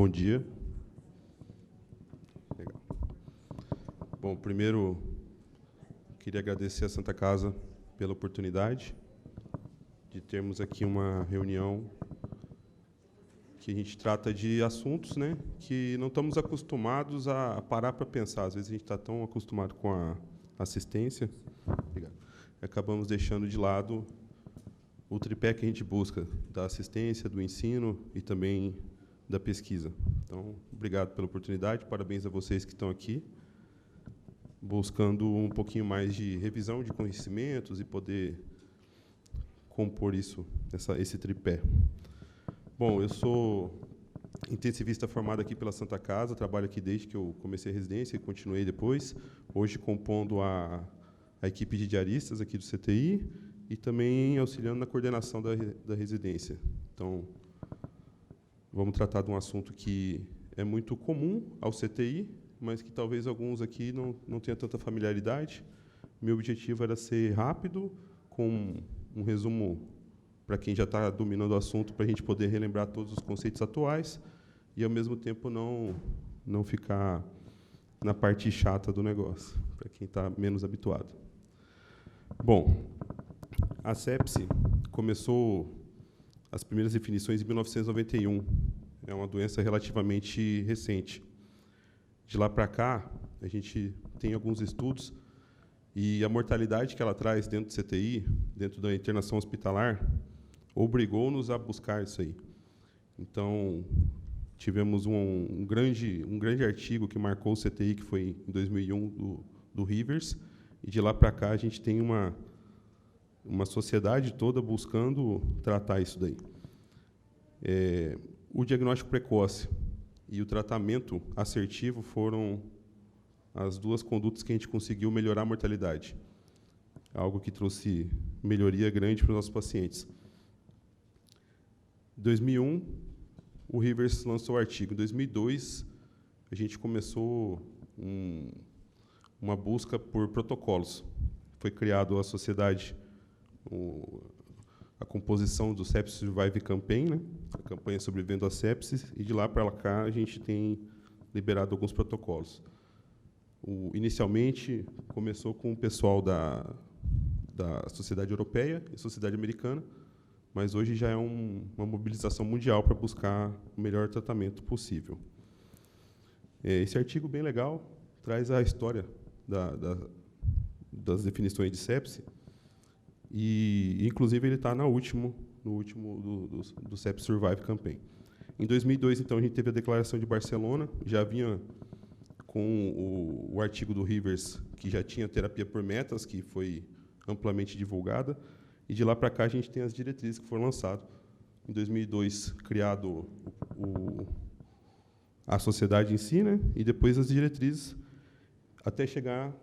Bom dia. Legal. Bom, primeiro, queria agradecer à Santa Casa pela oportunidade de termos aqui uma reunião que a gente trata de assuntos, né, que não estamos acostumados a parar para pensar. Às vezes a gente está tão acostumado com a assistência, acabamos deixando de lado o tripé que a gente busca, da assistência, do ensino e também da pesquisa. Então, obrigado pela oportunidade, parabéns a vocês que estão aqui, buscando um pouquinho mais de revisão de conhecimentos e poder compor esse tripé. Bom, eu sou intensivista formado aqui pela Santa Casa, trabalho aqui desde que eu comecei a residência e continuei depois, hoje compondo a equipe de diaristas aqui do CTI e também auxiliando na coordenação da residência. Então, vamos tratar de um assunto que é muito comum ao CTI, mas que talvez alguns aqui não tenham tanta familiaridade. Meu objetivo era ser rápido, com um resumo para quem já está dominando o assunto, para a gente poder relembrar todos os conceitos atuais e, ao mesmo tempo, não ficar na parte chata do negócio, para quem está menos habituado. Bom, a sepse começou as primeiras definições em 1991. É uma doença relativamente recente. De lá para cá, a gente tem alguns estudos e a mortalidade que ela traz dentro do CTI, dentro da internação hospitalar, obrigou-nos a buscar isso aí. Então, tivemos um grande artigo que marcou o CTI, que foi em 2001, do Rivers, e de lá para cá a gente tem uma sociedade toda buscando tratar isso daí. O diagnóstico precoce e o tratamento assertivo foram as duas condutas que a gente conseguiu melhorar a mortalidade, algo que trouxe melhoria grande para os nossos pacientes. Em 2001, o Rivers lançou o artigo. Em 2002, a gente começou uma busca por protocolos. Foi criado a sociedade, a composição do Sepsis Survive Campaign, né? A campanha Sobrevivendo à Sepsis, e de lá para cá a gente tem liberado alguns protocolos. Inicialmente, começou com o pessoal da Sociedade Europeia e Sociedade Americana, mas hoje já é uma mobilização mundial para buscar o melhor tratamento possível. Esse artigo, bem legal, traz a história das definições de sepse, e, inclusive, ele está no último do Sepsis Survive Campaign. Em 2002, então, a gente teve a Declaração de Barcelona, já vinha com o artigo do Rivers, que já tinha terapia por metas, que foi amplamente divulgada, e de lá para cá a gente tem as diretrizes que foram lançadas. Em 2002, criado a sociedade em si, né? E depois as diretrizes, até chegar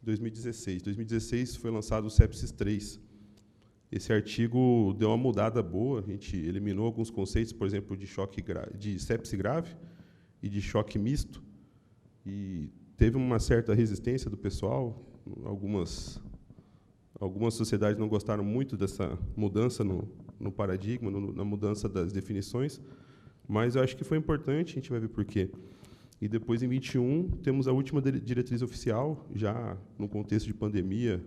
em 2016. Em 2016 foi lançado o Sepsis 3. Esse artigo deu uma mudada boa, a gente eliminou alguns conceitos, por exemplo, de sepse grave e de choque misto, e teve uma certa resistência do pessoal. Algumas sociedades não gostaram muito dessa mudança no paradigma, na mudança das definições, mas eu acho que foi importante, a gente vai ver por quê. E depois, em 21, temos a última diretriz oficial, já no contexto de pandemia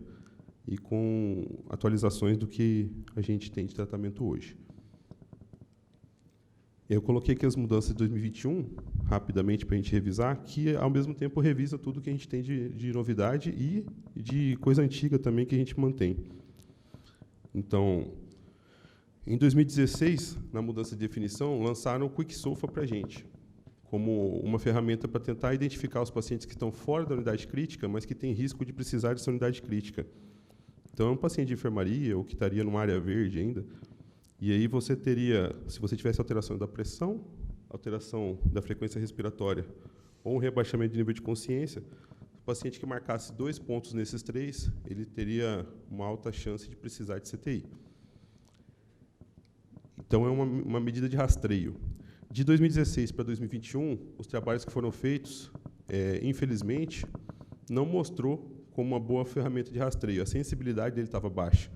e com atualizações do que a gente tem de tratamento hoje. Eu coloquei aqui as mudanças de 2021, rapidamente, para a gente revisar, que, ao mesmo tempo, revisa tudo que a gente tem de novidade e de coisa antiga também que a gente mantém. Então, em 2016, na mudança de definição, lançaram o QuickSOFA para a gente, como uma ferramenta para tentar identificar os pacientes que estão fora da unidade crítica, mas que têm risco de precisar dessa unidade crítica. Então, é um paciente de enfermaria, ou que estaria numa área verde ainda, e aí você teria, se você tivesse alteração da pressão, alteração da frequência respiratória ou um rebaixamento de nível de consciência, o paciente que marcasse 2 pontos nesses 3, ele teria uma alta chance de precisar de CTI. Então, é uma medida de rastreio. De 2016 para 2021, os trabalhos que foram feitos, infelizmente, não mostrou como uma boa ferramenta de rastreio. A sensibilidade dele estava baixa.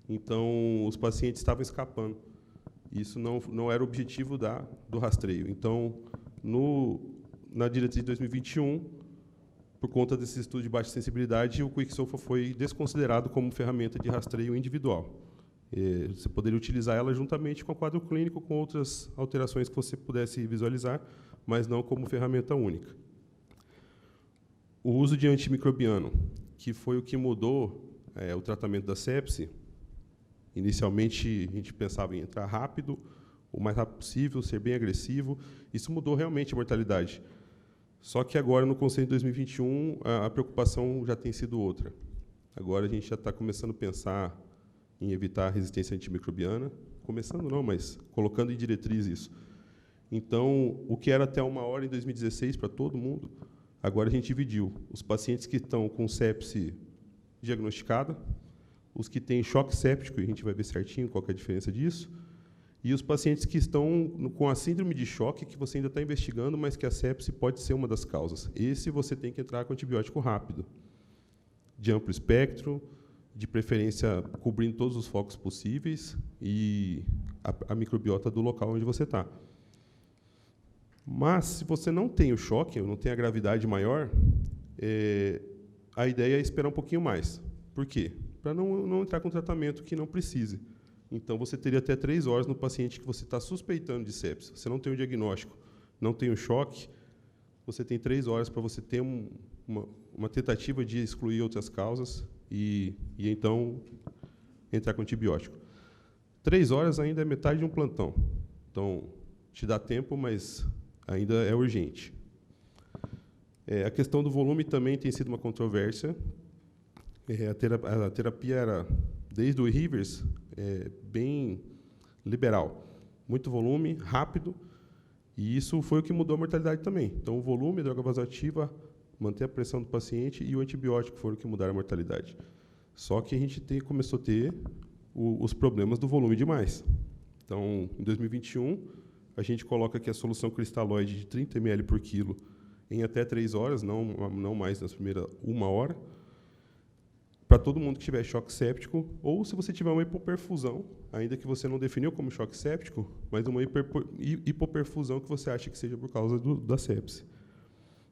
Então, os pacientes estavam escapando. Isso não era o objetivo do rastreio. Então, na diretriz de 2021, por conta desse estudo de baixa sensibilidade, o QuickSOFA foi desconsiderado como ferramenta de rastreio individual. Você poderia utilizar ela juntamente com o quadro clínico, com outras alterações que você pudesse visualizar, mas não como ferramenta única. O uso de antimicrobiano, que foi o que mudou o tratamento da sepse. Inicialmente, a gente pensava em entrar rápido, o mais rápido possível, ser bem agressivo. Isso mudou realmente a mortalidade. Só que agora, no Conselho de 2021, a preocupação já tem sido outra. Agora a gente já está começando a pensar em evitar a resistência antimicrobiana. Começando não, mas colocando em diretriz isso. Então, o que era até 1 hora em 2016 para todo mundo, agora a gente dividiu. Os pacientes que estão com sepse diagnosticada, os que têm choque séptico, e a gente vai ver certinho qual que é a diferença disso, e os pacientes que estão com a síndrome de choque, que você ainda está investigando, mas que a sepse pode ser uma das causas. Esse você tem que entrar com antibiótico rápido, de amplo espectro, de preferência cobrindo todos os focos possíveis e a microbiota do local onde você está. Mas, se você não tem o choque, ou não tem a gravidade maior, a ideia é esperar um pouquinho mais. Por quê? Para não entrar com tratamento que não precise. Então, você teria até 3 horas no paciente que você está suspeitando de sepse. Você não tem o diagnóstico, não tem o choque, você tem 3 horas para você ter uma tentativa de excluir outras causas e então entrar com antibiótico. 3 horas ainda é metade de um plantão. Então, te dá tempo, mas ainda é urgente. A questão do volume também tem sido uma controvérsia. A terapia era, desde o Rivers, bem liberal. Muito volume, rápido, e isso foi o que mudou a mortalidade também. Então, o volume, a droga vasoativa, manter a pressão do paciente e o antibiótico foram o que mudaram a mortalidade. Só que a gente começou a ter os problemas do volume demais. Então, em 2021, a gente coloca aqui a solução cristalóide de 30 ml por quilo em até 3 horas, não mais nas primeiras 1 hora, para todo mundo que tiver choque séptico, ou se você tiver uma hipoperfusão, ainda que você não definiu como choque séptico, mas uma hipoperfusão que você acha que seja por causa da sepse.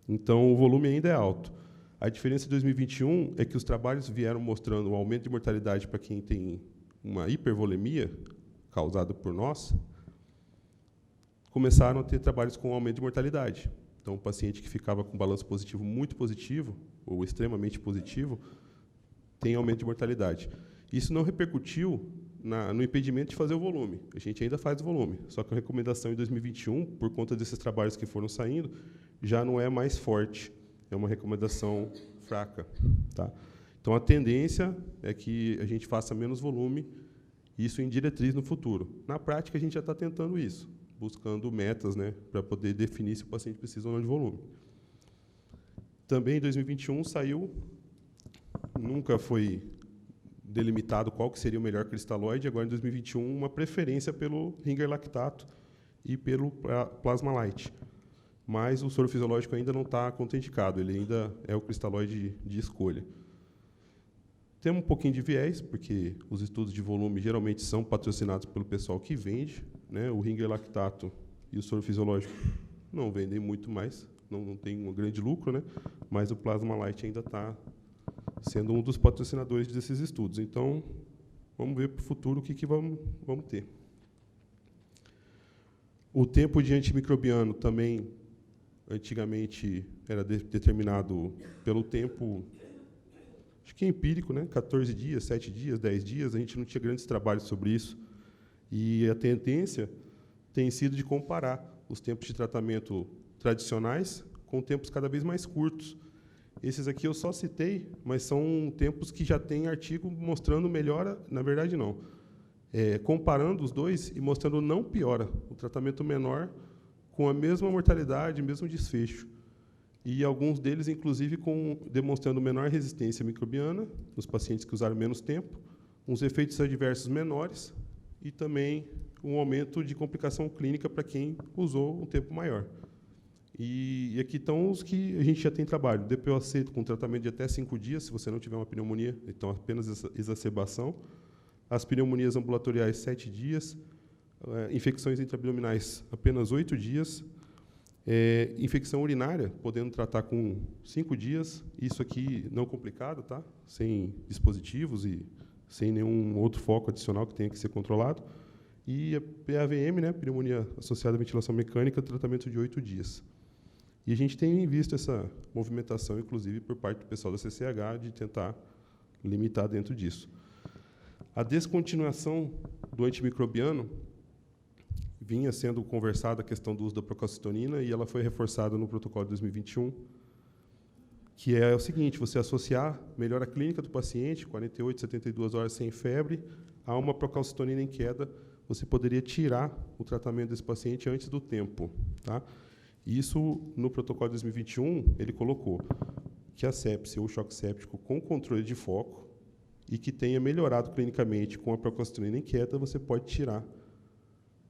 Então, o volume ainda é alto. A diferença de 2021 é que os trabalhos vieram mostrando um aumento de mortalidade para quem tem uma hipervolemia, causada por nós, começaram a ter trabalhos com aumento de mortalidade. Então, o paciente que ficava com balanço positivo muito positivo, ou extremamente positivo, tem aumento de mortalidade. Isso não repercutiu no impedimento de fazer o volume. A gente ainda faz o volume, só que a recomendação em 2021, por conta desses trabalhos que foram saindo, já não é mais forte, é uma recomendação fraca. Tá? Então, a tendência é que a gente faça menos volume, isso em diretriz no futuro. Na prática, a gente já está tentando isso, buscando metas, né, para poder definir se o paciente precisa ou não de volume. Também, em 2021, saiu, nunca foi delimitado qual que seria o melhor cristalóide, agora, em 2021, uma preferência pelo Ringer lactato e pelo plasma light. Mas o soro fisiológico ainda não está contraindicado, ele ainda é o cristalóide de escolha. Temos um pouquinho de viés, porque os estudos de volume geralmente são patrocinados pelo pessoal que vende, né? O Ringer lactato e o soro fisiológico não vendem muito mais, não tem um grande lucro, né? Mas o plasma light ainda está sendo um dos patrocinadores desses estudos. Então, vamos ver para o futuro o que vamos ter. O tempo de antimicrobiano também, antigamente, era determinado pelo tempo, acho que é empírico, né? 14 dias, 7 dias, 10 dias, a gente não tinha grandes trabalhos sobre isso. E a tendência tem sido de comparar os tempos de tratamento tradicionais com tempos cada vez mais curtos. Esses aqui eu só citei, mas são tempos que já tem artigo mostrando melhora, na verdade não. Comparando os dois e mostrando não piora, o tratamento menor com a mesma mortalidade, mesmo desfecho. E alguns deles, inclusive, demonstrando menor resistência microbiana, nos pacientes que usaram menos tempo, uns efeitos adversos menores e também um aumento de complicação clínica para quem usou um tempo maior. E aqui estão os que a gente já tem trabalho. DPOC com tratamento de até 5 dias, se você não tiver uma pneumonia, então apenas exacerbação. As pneumonias ambulatoriais, 7 dias. Infecções intraabdominais, apenas 8 dias. Infecção urinária, podendo tratar com 5 dias. Isso aqui não complicado, tá? Sem dispositivos e sem nenhum outro foco adicional que tenha que ser controlado. E a PAVM, né, pneumonia associada à ventilação mecânica, tratamento de 8 dias. E a gente tem visto essa movimentação, inclusive, por parte do pessoal da CCH, de tentar limitar dentro disso. A descontinuação do antimicrobiano vinha sendo conversada a questão do uso da procalcitonina e ela foi reforçada no protocolo de 2021, que é o seguinte: você associar melhora clínica do paciente, 48, 72 horas sem febre, a uma procalcitonina em queda, você poderia tirar o tratamento desse paciente antes do tempo, tá? Isso, no protocolo de 2021, ele colocou que a sepse ou choque séptico com controle de foco e que tenha melhorado clinicamente com a procalcitonina em queda, você pode tirar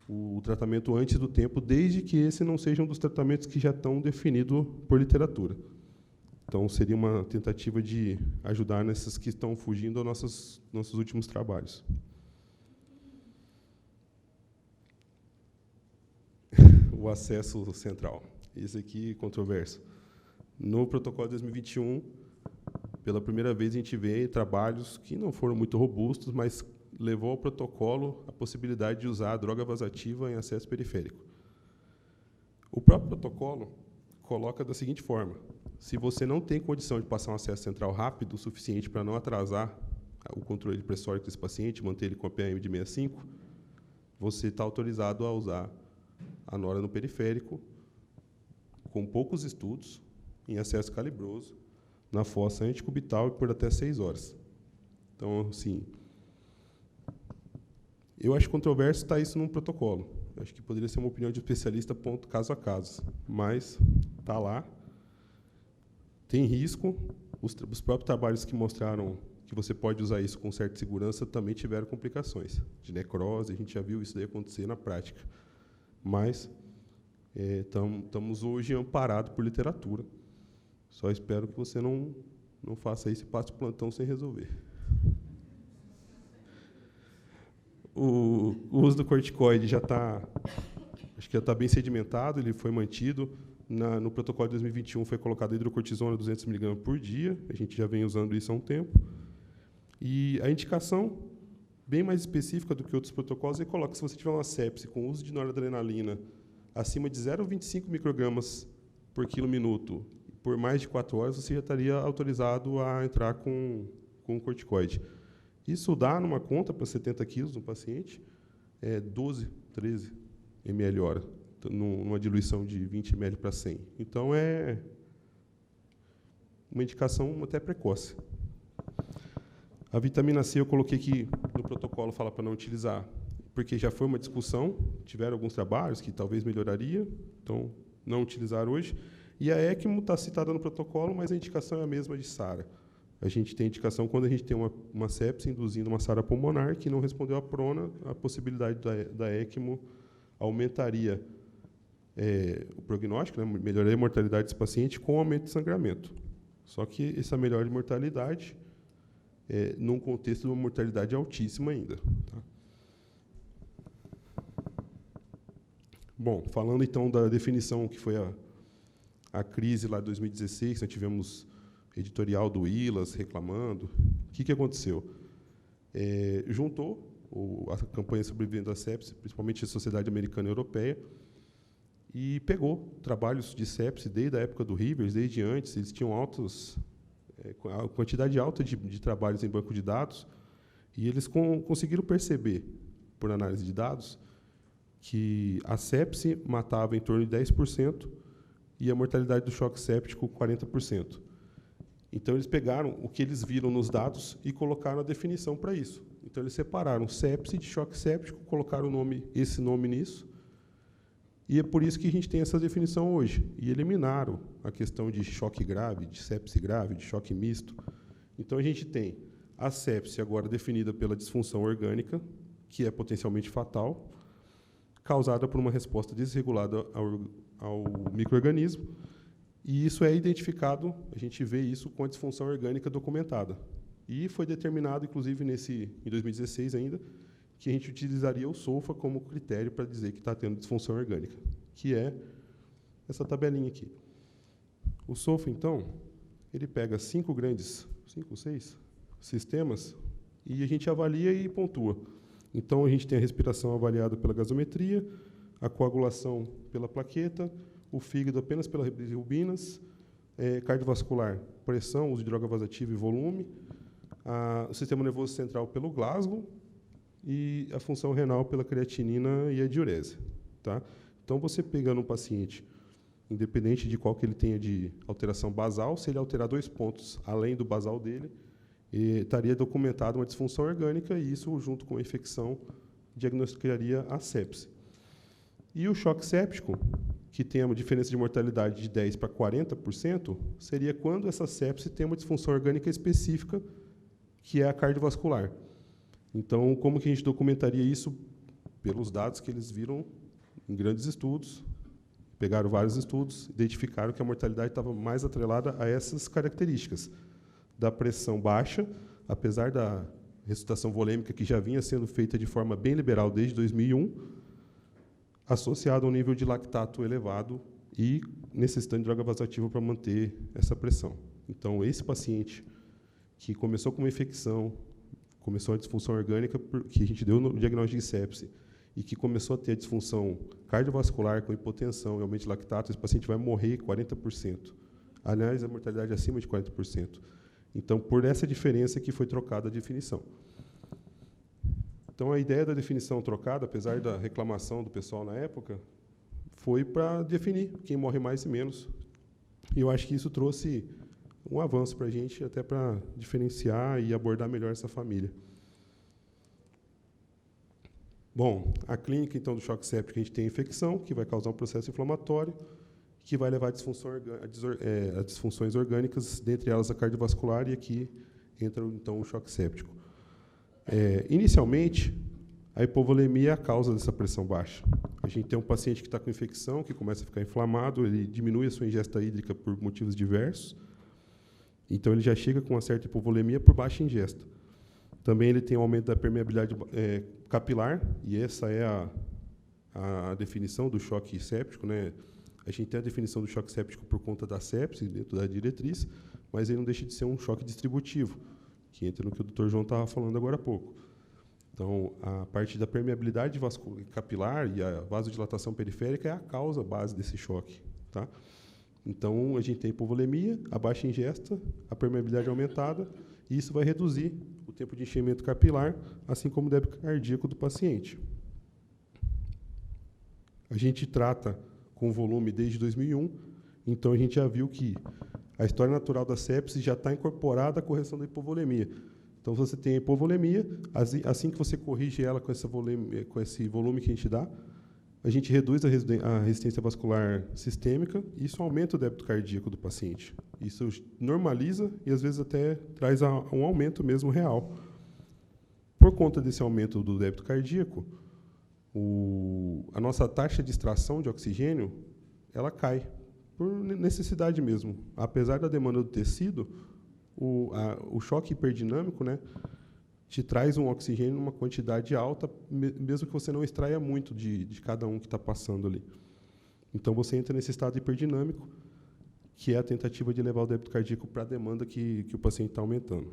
o tratamento antes do tempo, desde que esse não seja um dos tratamentos que já estão definidos por literatura. Então, seria uma tentativa de ajudar nessas que estão fugindo aos nossos últimos trabalhos. O acesso central. Esse aqui, controverso. No protocolo de 2021, pela primeira vez, a gente vê trabalhos que não foram muito robustos, mas levou ao protocolo a possibilidade de usar a droga vasativa em acesso periférico. O próprio protocolo coloca da seguinte forma: se você não tem condição de passar um acesso central rápido o suficiente para não atrasar o controle pressórico desse paciente, manter ele com a PAM de 65, você está autorizado a usar a nora no periférico, com poucos estudos, em acesso calibroso, na fossa anticubital e por até 6 horas. Então, assim, eu acho controverso estar isso num protocolo. Eu acho que poderia ser uma opinião de especialista, ponto, caso a caso. Mas está lá. Tem risco. Os próprios trabalhos que mostraram que você pode usar isso com certa segurança também tiveram complicações de necrose. A gente já viu isso daí acontecer na prática. Mas estamos hoje amparados por literatura. Só espero que você não faça isso e passe o plantão sem resolver. O uso do corticoide já está, acho que já está bem sedimentado, ele foi mantido. No protocolo de 2021 foi colocado hidrocortisona 200 mg por dia, a gente já vem usando isso há um tempo. E a indicação, bem mais específica do que outros protocolos, ele coloca que se você tiver uma sepse com uso de noradrenalina acima de 0,25 microgramas por quilo-minuto por mais de 4 horas, você já estaria autorizado a entrar com o corticoide. Isso dá, numa conta, para 70 quilos no paciente, 12, 13 ml hora, numa diluição de 20 ml para 100. Então, é uma indicação até precoce. A vitamina C eu coloquei que no protocolo fala para não utilizar, porque já foi uma discussão, tiveram alguns trabalhos que talvez melhoraria, então não utilizar hoje. E a ECMO está citada no protocolo, mas a indicação é a mesma de SARA. A gente tem indicação quando a gente tem uma sepse induzindo uma SARA pulmonar que não respondeu à prona, a possibilidade da ECMO aumentaria o prognóstico, né, melhoraria a mortalidade desse paciente com aumento de sangramento. Só que essa melhora de mortalidade num contexto de uma mortalidade altíssima ainda. Tá? Bom, falando então da definição que foi a crise lá de 2016, nós tivemos editorial do ILAS reclamando. O que aconteceu? Juntou a campanha Sobrevivendo à Sepse, principalmente a Sociedade Americana e Europeia, e pegou trabalhos de sepse desde a época do Rivers, desde antes. Eles tinham a quantidade alta de trabalhos em banco de dados, e eles conseguiram perceber, por análise de dados, que a sepse matava em torno de 10% e a mortalidade do choque séptico 40%. Então, eles pegaram o que eles viram nos dados e colocaram a definição para isso. Então, eles separaram sepse de choque séptico, colocaram esse nome nisso, e é por isso que a gente tem essa definição hoje. E eliminaram a questão de choque grave, de sepse grave, de choque misto. Então, a gente tem a sepse agora definida pela disfunção orgânica, que é potencialmente fatal, causada por uma resposta desregulada ao micro-organismo, e isso é identificado, a gente vê isso com a disfunção orgânica documentada. E foi determinado, inclusive, em 2016 ainda, que a gente utilizaria o SOFA como critério para dizer que está tendo disfunção orgânica, que é essa tabelinha aqui. O SOFA, então, ele pega 5 ou 6 sistemas e a gente avalia e pontua. Então, a gente tem a respiração avaliada pela gasometria, a coagulação pela plaqueta, o fígado apenas pelas bilirrubinas, cardiovascular, pressão, uso de droga vasoativa e volume, o sistema nervoso central pelo Glasgow e a função renal pela creatinina e a diurese. Tá? Então, você pegando um paciente, independente de qual que ele tenha de alteração basal, se ele alterar 2 pontos além do basal dele, estaria documentada uma disfunção orgânica e isso, junto com a infecção, diagnosticaria a sepse. E o choque séptico, que tem uma diferença de mortalidade de 10% para 40%, seria quando essa sepse tem uma disfunção orgânica específica, que é a cardiovascular. Então, como que a gente documentaria isso? Pelos dados que eles viram em grandes estudos, pegaram vários estudos, identificaram que a mortalidade estava mais atrelada a essas características, da pressão baixa, apesar da ressuscitação volêmica que já vinha sendo feita de forma bem liberal desde 2001, associado a um nível de lactato elevado e necessitando de droga vasoativa para manter essa pressão. Então, esse paciente que começou com uma infecção, começou a disfunção orgânica, que a gente deu no diagnóstico de sepse, e que começou a ter a disfunção cardiovascular com hipotensão e aumento de lactato, esse paciente vai morrer 40%. Aliás, a mortalidade é acima de 40%. Então, por essa diferença que foi trocada a definição. Então, a ideia da definição trocada, apesar da reclamação do pessoal na época, foi para definir quem morre mais e menos. E eu acho que isso trouxe um avanço para a gente, até para diferenciar e abordar melhor essa família. Bom, a clínica, então, do choque séptico, a gente tem a infecção, que vai causar um processo inflamatório, que vai levar a disfunções orgânicas, dentre elas a cardiovascular, e aqui entra, então, o choque séptico. Inicialmente, a hipovolemia é a causa dessa pressão baixa. A gente tem um paciente que está com infecção, que começa a ficar inflamado, ele diminui a sua ingesta hídrica por motivos diversos, então ele já chega com uma certa hipovolemia por baixa ingesta. Também ele tem um aumento da permeabilidade capilar, e essa é a definição do choque séptico, né? A gente tem a definição do choque séptico por conta da sepse, dentro da diretriz, mas ele não deixa de ser um choque distributivo, que entra no que o Dr. João estava falando agora há pouco. Então, a parte da permeabilidade capilar e a vasodilatação periférica é a causa base desse choque. Tá? Então, a gente tem hipovolemia, a baixa ingesta, a permeabilidade aumentada, e isso vai reduzir o tempo de enchimento capilar, assim como o débito cardíaco do paciente. A gente trata com volume desde 2001, então a gente já viu que a história natural da sepse já está incorporada à correção da hipovolemia. Então, você tem a hipovolemia, assim que você corrige ela com esse volume que a gente dá, a gente reduz a resistência vascular sistêmica e isso aumenta o débito cardíaco do paciente. Isso normaliza e, às vezes, até traz um aumento mesmo real. Por conta desse aumento do débito cardíaco, a nossa taxa de extração de oxigênio ela cai, por necessidade mesmo. Apesar da demanda do tecido, o choque hiperdinâmico, né, te traz um oxigênio numa quantidade alta, mesmo que você não extraia muito de cada um que está passando ali. Então, você entra nesse estado hiperdinâmico, que é a tentativa de levar o débito cardíaco para a demanda que o paciente está aumentando.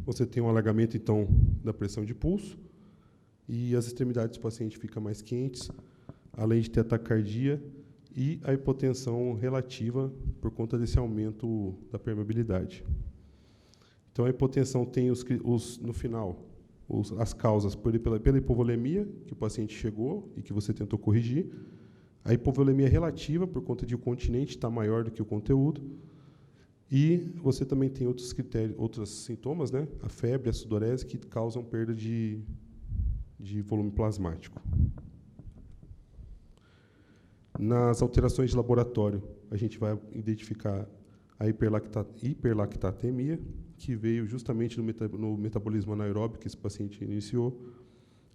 Você tem um alargamento, então, da pressão de pulso, e as extremidades do paciente ficam mais quentes, além de ter a taquicardia e a hipotensão relativa por conta desse aumento da permeabilidade. Então, a hipotensão tem, no final, as causas pela hipovolemia, que o paciente chegou e que você tentou corrigir, a hipovolemia relativa, por conta de o continente estar maior do que o conteúdo, e você também tem outros critérios, outros sintomas, né? A febre, a sudorese, que causam perda de volume plasmático. Nas alterações de laboratório, a gente vai identificar a hiperlactatemia, que veio justamente no metabolismo anaeróbico que esse paciente iniciou.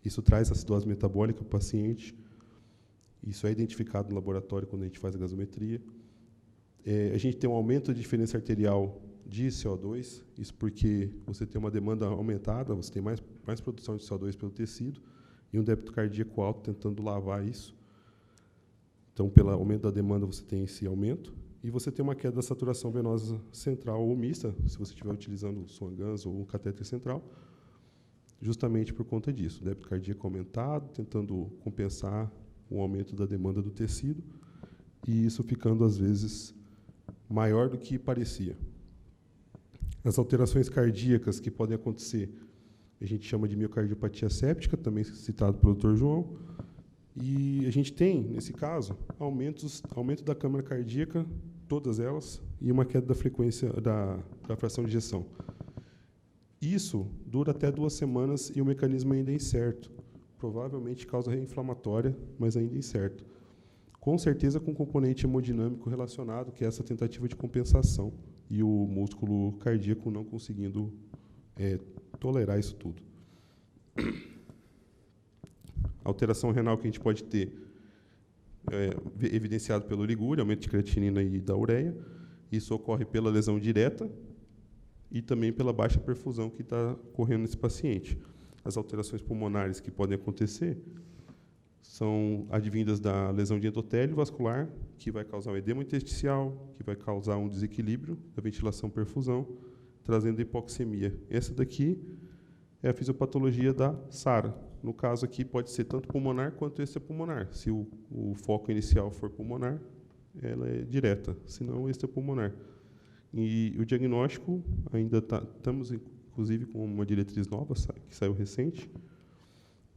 Isso traz acidose metabólica para o paciente. Isso é identificado no laboratório quando a gente faz a gasometria. A gente tem um aumento da diferença arterial de CO2, isso porque você tem uma demanda aumentada, você tem mais produção de CO2 pelo tecido, e um débito cardíaco alto tentando lavar isso. Então, pelo aumento da demanda, você tem esse aumento, e você tem uma queda da saturação venosa central ou mista, se você estiver utilizando o Swan-Ganz ou um catéter central, justamente por conta disso. O débito cardíaco aumentado, tentando compensar o aumento da demanda do tecido, e isso ficando, às vezes, maior do que parecia. As alterações cardíacas que podem acontecer, a gente chama de miocardiopatia séptica, também citado pelo Dr. João, e a gente tem, nesse caso, aumento da câmara cardíaca, todas elas, e uma queda da frequência da fração de ejeção. Isso dura até 2 semanas e o mecanismo ainda é incerto. Provavelmente causa reinflamatória, mas ainda incerto. Com certeza com componente hemodinâmico relacionado, que é essa tentativa de compensação, e o músculo cardíaco não conseguindo tolerar isso tudo. Alteração renal que a gente pode ter, evidenciado pelo urigúria, aumento de creatinina e da ureia. Isso ocorre pela lesão direta e também pela baixa perfusão que está ocorrendo nesse paciente. As alterações pulmonares que podem acontecer são advindas da lesão de endotélio vascular, que vai causar um edema intersticial, que vai causar um desequilíbrio da ventilação-perfusão, trazendo hipoxemia. Essa daqui é a fisiopatologia da SARA. No caso aqui, pode ser tanto pulmonar quanto extrapulmonar. Se o foco inicial for pulmonar, ela é direta, se não, extrapulmonar. E o diagnóstico, ainda estamos, inclusive, com uma diretriz nova, que saiu recente,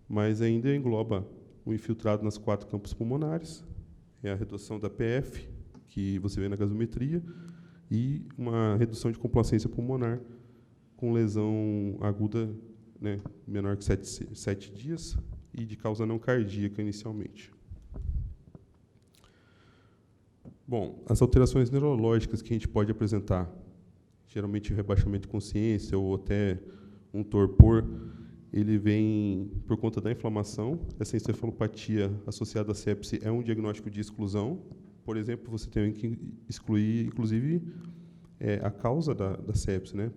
mas ainda engloba o infiltrado nas 4 campos pulmonares, é a redução da PF, que você vê na gasometria, e uma redução de complacência pulmonar com lesão aguda, né, menor que 7 dias e de causa não cardíaca inicialmente. Bom, as alterações neurológicas que a gente pode apresentar, geralmente rebaixamento de consciência ou até um torpor, ele vem por conta da inflamação. Essa encefalopatia associada à sepse é um diagnóstico de exclusão. Por exemplo, você tem que excluir, inclusive, a causa da sepse, né?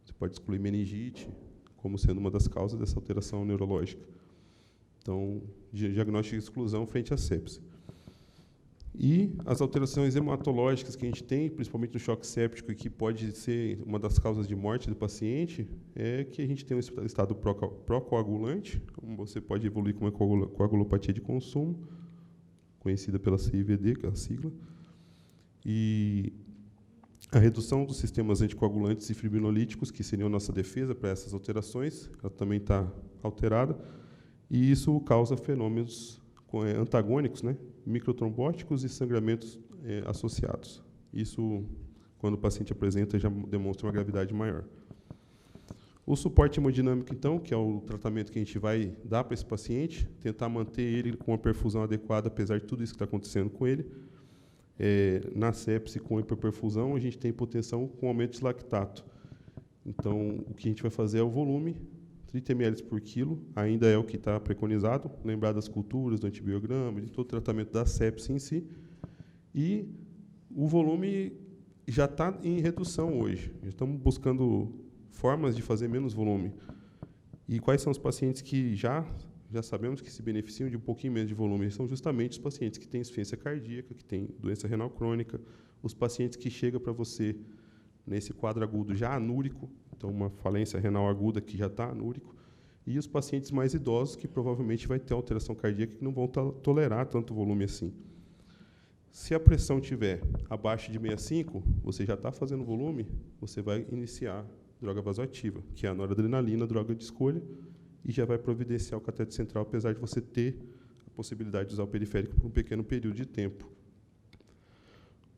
Você pode excluir meningite como sendo uma das causas dessa alteração neurológica. Então, diagnóstico de exclusão frente à sepse. E as alterações hematológicas que a gente tem, principalmente no choque séptico, e que pode ser uma das causas de morte do paciente, é que a gente tem um estado procoagulante, como você pode evoluir com uma coagulopatia de consumo, conhecida pela CIVD, que é a sigla, e a redução dos sistemas anticoagulantes e fibrinolíticos, que seriam nossa defesa para essas alterações, ela também está alterada, e isso causa fenômenos antagônicos, né, microtrombóticos e sangramentos associados. Isso, quando o paciente apresenta, já demonstra uma gravidade maior. O suporte hemodinâmico, então, que é o tratamento que a gente vai dar para esse paciente, tentar manter ele com uma perfusão adequada, apesar de tudo isso que está acontecendo com ele. Na sepse, com hiperperfusão, a gente tem hipotensão com aumento de lactato. Então, o que a gente vai fazer é o volume, 30 ml por quilo, ainda é o que está preconizado, lembrar das culturas, do antibiograma, de todo o tratamento da sepse em si. E o volume já está em redução hoje. Já estamos buscando formas de fazer menos volume. E quais são os pacientes que já sabemos que se beneficiam de um pouquinho menos de volume? São justamente os pacientes que têm insuficiência cardíaca, que têm doença renal crônica, os pacientes que chegam para você nesse quadro agudo já anúrico, então uma falência renal aguda que já está anúrico, e os pacientes mais idosos que provavelmente vai ter alteração cardíaca que não vão tolerar tanto volume assim. Se a pressão estiver abaixo de 65, você já está fazendo volume, você vai iniciar droga vasoativa, que é a noradrenalina, droga de escolha, e já vai providenciar o catéter central, apesar de você ter a possibilidade de usar o periférico por um pequeno período de tempo.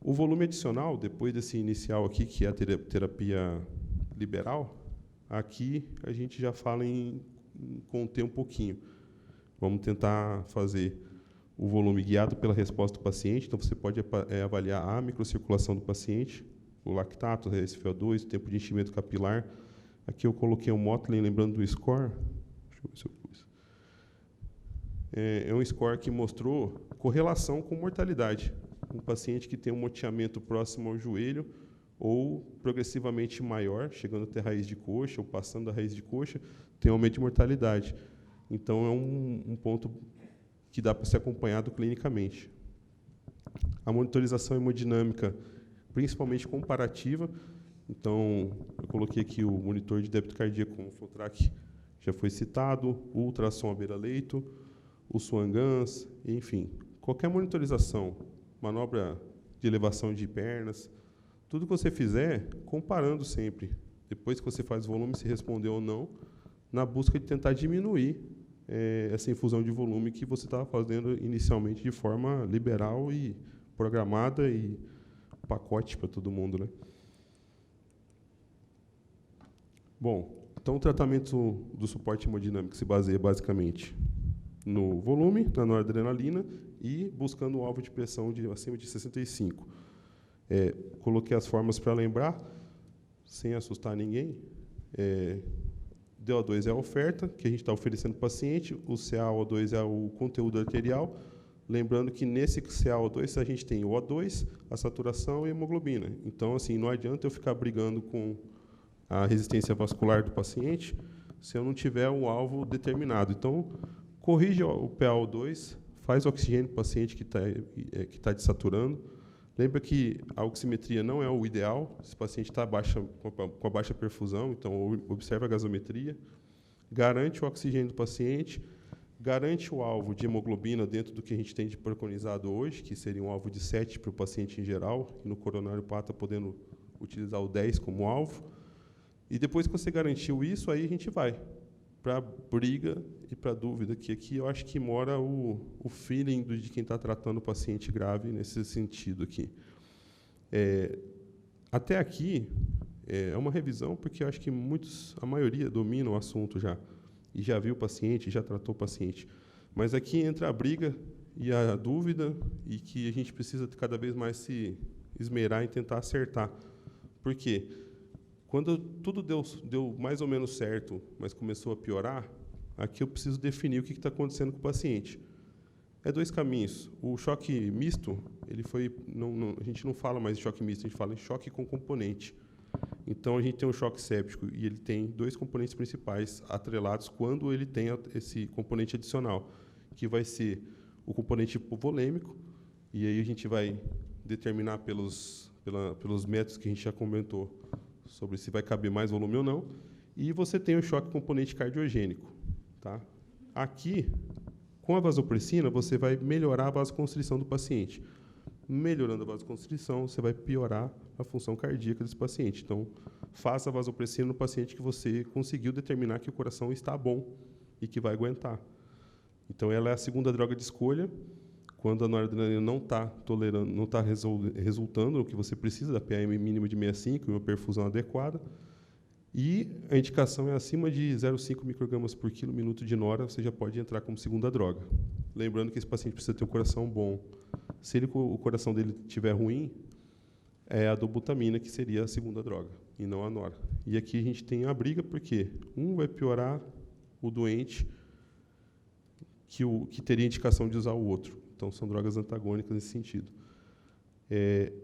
O volume adicional, depois desse inicial aqui, que é a terapia liberal, aqui a gente já fala em conter um pouquinho. Vamos tentar fazer o volume guiado pela resposta do paciente, então você pode avaliar a microcirculação do paciente, o lactato, o SFO2, o tempo de enchimento capilar. Aqui eu coloquei um Motley, lembrando do score. Deixa eu ver se eu pus. É um score que mostrou correlação com mortalidade. Um paciente que tem um moteamento próximo ao joelho ou progressivamente maior, chegando até a raiz de coxa, ou passando da raiz de coxa, tem aumento de mortalidade. Então, é um ponto que dá para ser acompanhado clinicamente. A monitorização hemodinâmica, principalmente comparativa. Então, eu coloquei aqui o monitor de débito cardíaco, como o Flotrac já foi citado, o ultrassom à beira-leito, o Swan-Ganz, enfim. Qualquer monitorização, manobra de elevação de pernas, tudo que você fizer, comparando sempre, depois que você faz o volume, se respondeu ou não, na busca de tentar diminuir essa infusão de volume que você estava fazendo inicialmente de forma liberal e programada e pacote para todo mundo, né? Bom, então o tratamento do suporte hemodinâmico se baseia basicamente no volume, na noradrenalina e buscando um alvo de pressão acima de 65. Coloquei as formas para lembrar, sem assustar ninguém. DO2 é a oferta que a gente está oferecendo para o paciente, o CaO2 é o conteúdo arterial. Lembrando que nesse CaO2 a gente tem o O2, a saturação e a hemoglobina. Então, assim, não adianta eu ficar brigando com a resistência vascular do paciente se eu não tiver um alvo determinado. Então, corrige o PaO2, faz o oxigênio para o paciente que está desaturando. Lembra que a oximetria não é o ideal, se o paciente está com a baixa perfusão, então observa a gasometria, garante o oxigênio do paciente, garante o alvo de hemoglobina dentro do que a gente tem de preconizado hoje, que seria um alvo de 7 para o paciente em geral, e no coronário pata podendo utilizar o 10 como alvo. E depois que você garantiu isso, aí a gente vai para a briga e para a dúvida, que aqui eu acho que mora o feeling de quem está tratando o paciente grave nesse sentido aqui. Até aqui é uma revisão, porque eu acho que a maioria domina o assunto já, e já viu o paciente, já tratou o paciente. Mas aqui entra a briga e a dúvida, e que a gente precisa cada vez mais se esmerar em tentar acertar. Por quê? Quando tudo deu mais ou menos certo, mas começou a piorar, aqui eu preciso definir o que está acontecendo com o paciente. É 2 caminhos. O choque misto, a gente não fala mais de choque misto, a gente fala em choque com componente. Então, a gente tem um choque séptico e ele tem 2 componentes principais atrelados quando ele tem esse componente adicional, que vai ser o componente hipovolêmico, e aí a gente vai determinar pelos métodos que a gente já comentou, sobre se vai caber mais volume ou não, e você tem o choque componente cardiogênico. Tá? Aqui, com a vasopressina, você vai melhorar a vasoconstrição do paciente. Melhorando a vasoconstrição, você vai piorar a função cardíaca desse paciente. Então, faça a vasopressina no paciente que você conseguiu determinar que o coração está bom e que vai aguentar. Então, ela é a segunda droga de escolha, quando a noradrenalina não está tolerando, não está resultando no que você precisa, da PM mínima de 65 e uma perfusão adequada. E a indicação é acima de 0,5 microgramas por quilo minuto de nora, você já pode entrar como segunda droga. Lembrando que esse paciente precisa ter um coração bom. Se o coração dele estiver ruim, é a dobutamina que seria a segunda droga, e não a nora. E aqui a gente tem a briga, porque um vai piorar o doente que teria indicação de usar o outro. Então, são drogas antagônicas nesse sentido.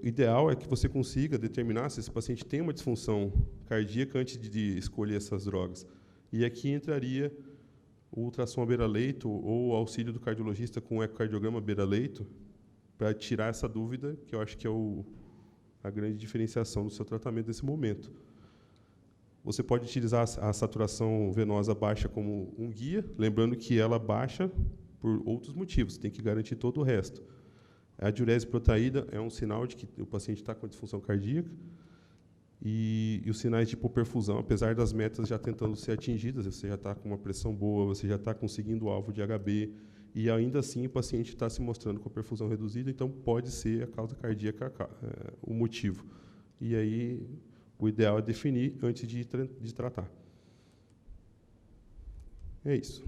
O ideal é que você consiga determinar se esse paciente tem uma disfunção cardíaca antes de escolher essas drogas. E aqui entraria o ultrassom à beira-leito ou o auxílio do cardiologista com o ecocardiograma beira-leito para tirar essa dúvida, que eu acho que é a grande diferenciação do seu tratamento nesse momento. Você pode utilizar a saturação venosa baixa como um guia, lembrando que ela baixa por outros motivos, tem que garantir todo o resto. A diurese protraída é um sinal de que o paciente está com disfunção cardíaca, e os sinais de hipoperfusão, apesar das metas já tentando ser atingidas, você já está com uma pressão boa, você já está conseguindo o alvo de HB, e ainda assim o paciente está se mostrando com a perfusão reduzida, então pode ser a causa cardíaca o motivo. E aí o ideal é definir antes de tratar. É isso.